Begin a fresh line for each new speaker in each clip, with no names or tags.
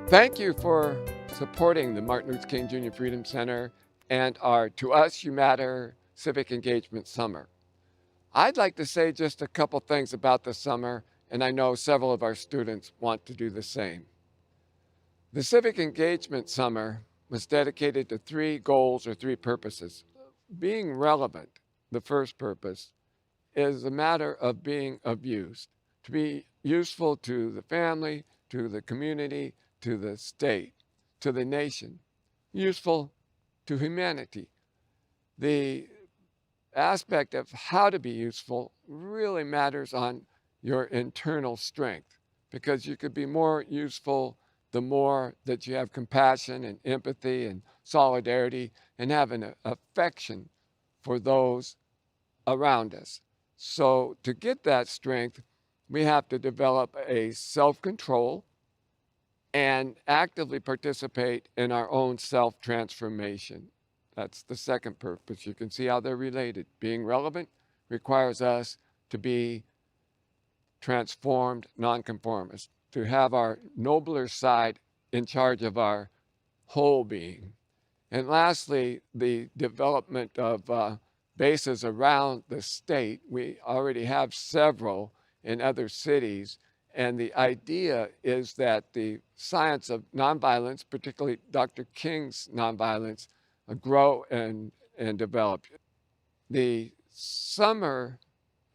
Thank you for supporting the Martin Luther King Jr. Freedom Center and our To Us You Matter Civic Engagement Summer. I'd like to say just a couple things about the summer, and I know several of our students want to do the same. The Civic Engagement Summer was dedicated to three goals or three purposes. Being relevant, the first purpose, is a matter of being of use, to be useful to the family, to the community, to the state, to the nation, useful to humanity. The aspect of how to be useful really matters on your internal strength, because you could be more useful the more that you have compassion and empathy and solidarity and have an affection for those around us. So to get that strength, we have to develop a self-control and actively participate in our own self-transformation. That's the second purpose. You can see how they're related. Being relevant requires us to be transformed nonconformists, to have our nobler side in charge of our whole being. And lastly, the development of bases around the state. We already have several in other cities, and the idea is that the science of nonviolence, particularly Dr. King's nonviolence, grow and develop. The summer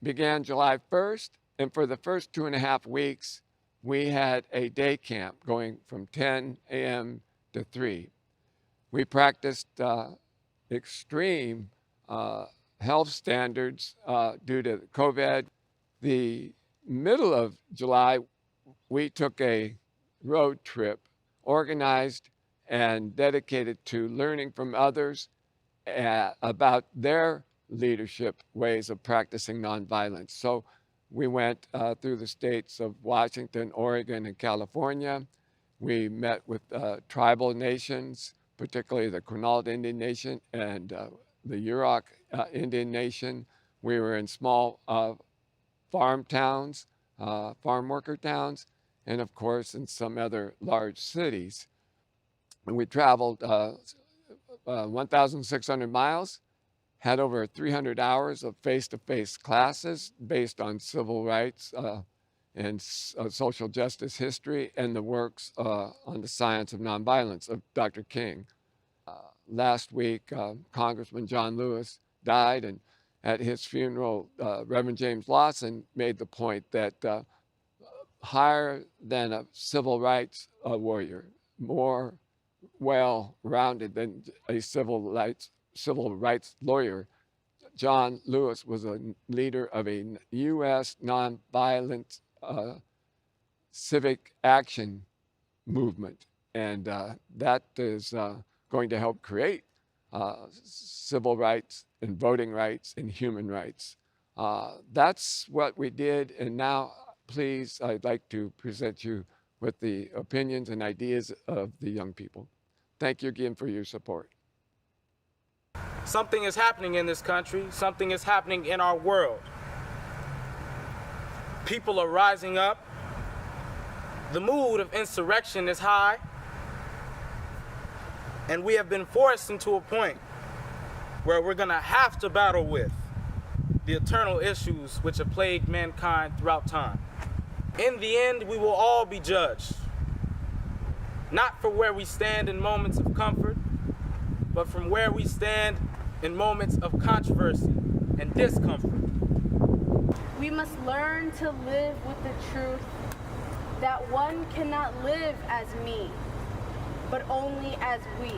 began July 1st, and for the first 2.5 weeks, we had a day camp going from 10 a.m. to 3. We practiced extreme health standards due to COVID. The middle of July, we took a road trip organized and dedicated to learning from others about their leadership ways of practicing nonviolence. So we went through the states of Washington, Oregon, and California. We met with tribal nations, particularly the Quinault Indian Nation and the Yurok Indian Nation. We were in small farm towns, farm worker towns, and of course in some other large cities. And we traveled 1,600 miles, had over 300 hours of face-to-face classes based on civil rights and social justice history and the works on the science of nonviolence of Dr. King. Last week, Congressman John Lewis died, and at his funeral, Reverend James Lawson made the point that higher than a civil rights warrior, more well-rounded than a civil rights lawyer, John Lewis was a leader of a U.S. nonviolent civic action movement, and that is going to help create civil rights and voting rights and human rights. That's what we did, and now, please, I'd like to present you with the opinions and ideas of the young people. Thank you again for your support.
Something is happening in this country. Something is happening in our world. People are rising up. The mood of insurrection is high. And we have been forced into a point where we're going to have to battle with the eternal issues which have plagued mankind throughout time. In the end, we will all be judged, not for where we stand in moments of comfort, but from where we stand in moments of controversy and discomfort.
We must learn to live with the truth that one cannot live as me, but only as we.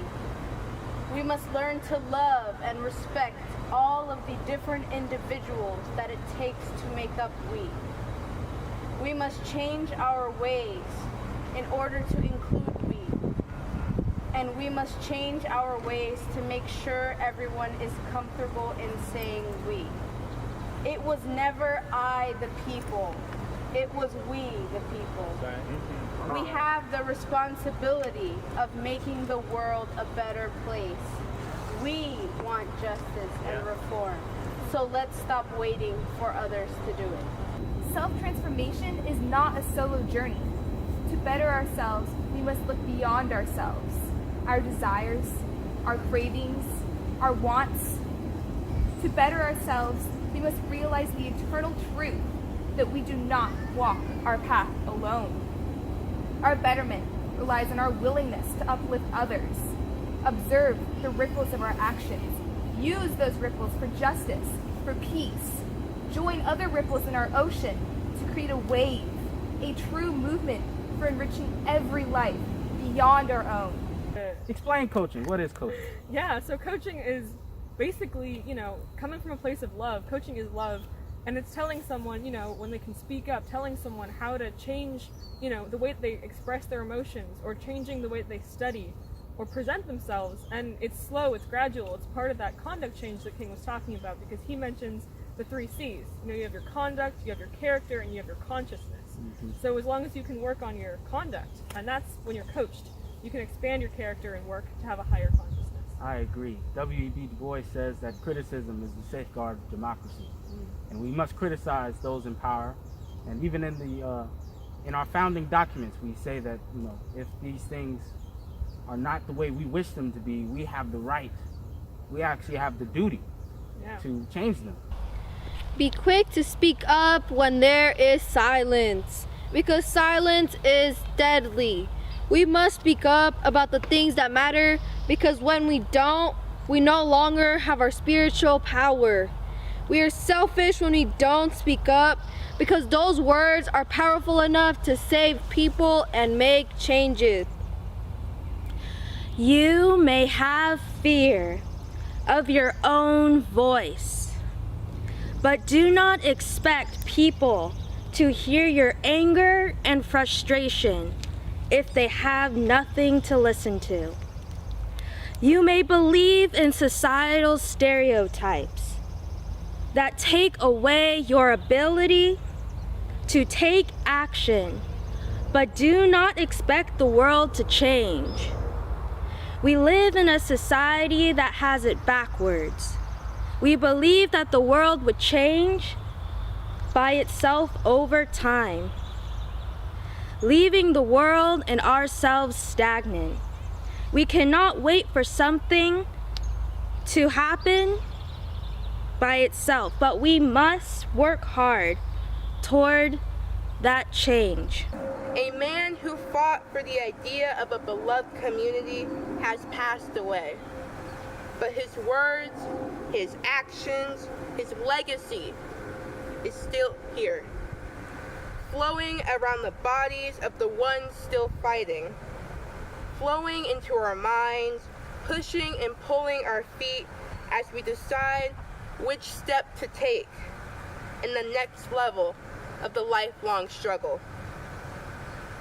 We must learn to love and respect all of the different individuals that it takes to make up we. We must change our ways in order to include we. And we must change our ways to make sure everyone is comfortable in saying we. It was never I, the people. It was we, the people. We have the responsibility of making the world a better place. We want justice and reform. So let's stop waiting for others to do it.
Self-transformation is not a solo journey. To better ourselves, we must look beyond ourselves, our desires, our cravings, our wants. To better ourselves, we must realize the eternal truth that we do not walk our path alone. Our betterment relies on our willingness to uplift others, observe the ripples of our actions, use those ripples for justice, for peace, join other ripples in our ocean to create a wave, a true movement for enriching every life beyond our own.
Explain coaching. What is coaching?
Yeah, so coaching is basically, coming from a place of love. Coaching is love. And it's telling someone, when they can speak up, telling someone how to change, the way that they express their emotions, or changing the way that they study or present themselves. And it's slow, it's gradual. It's part of that conduct change that King was talking about, because he mentions the 3 C's. You have your conduct, you have your character, and you have your consciousness. So as long as you can work on your conduct, and that's when you're coached, you can expand your character and work to have a higher consciousness.
I agree. W.E.B. Du Bois says that criticism is the safeguard of democracy. And we must criticize those in power. And even in our founding documents, we say that, if these things are not the way we wish them to be, we have the right, we actually have the duty to change them.
Be quick to speak up when there is silence, because silence is deadly. We must speak up about the things that matter, because when we don't, we no longer have our spiritual power. We are selfish when we don't speak up, because those words are powerful enough to save people and make changes. You may have fear of your own voice, but do not expect people to hear your anger and frustration if they have nothing to listen to. You may believe in societal stereotypes that take away your ability to take action, but do not expect the world to change. We live in a society that has it backwards. We believe that the world would change by itself over time, leaving the world and ourselves stagnant. We cannot wait for something to happen by itself, but we must work hard toward that change.
A man who fought for the idea of a beloved community has passed away, but his words, his actions, his legacy is still here, flowing around the bodies of the ones still fighting, flowing into our minds, pushing and pulling our feet as we decide which step to take in the next level of the lifelong struggle.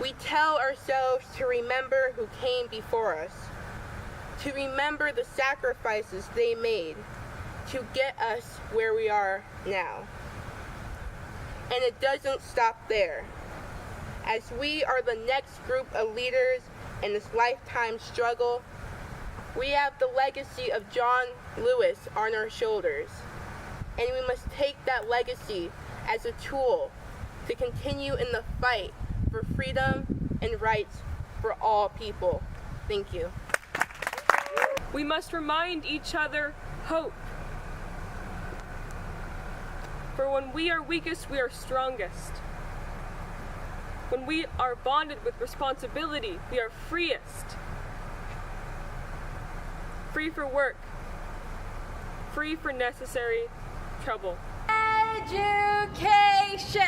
We tell ourselves to remember who came before us, to remember the sacrifices they made to get us where we are now. And it doesn't stop there. As we are the next group of leaders in this lifetime struggle, we have the legacy of John Lewis on our shoulders, and we must take that legacy as a tool to continue in the fight for freedom and rights for all people. Thank you.
We must remind each other hope. For when we are weakest, we are strongest. When we are bonded with responsibility, we are freest. Free for work, free for necessary trouble.
Education!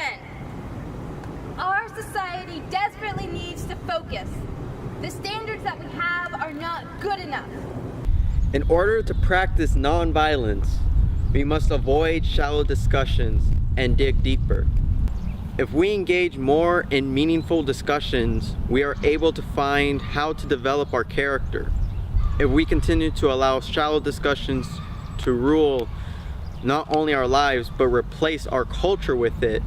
Our society desperately needs to focus. The standards that we have are not good enough.
In order to practice nonviolence, we must avoid shallow discussions and dig deeper. If we engage more in meaningful discussions, we are able to find how to develop our character. If we continue to allow shallow discussions to rule not only our lives, but replace our culture with it,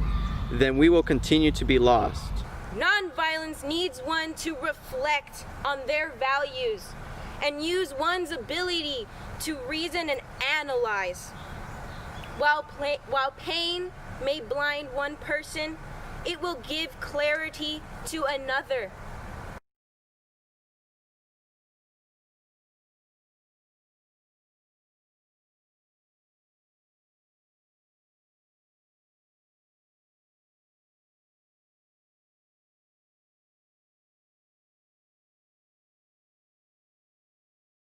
then we will continue to be lost.
Nonviolence needs one to reflect on their values and use one's ability to reason and analyze. While pain may blind one person, it will give clarity to another.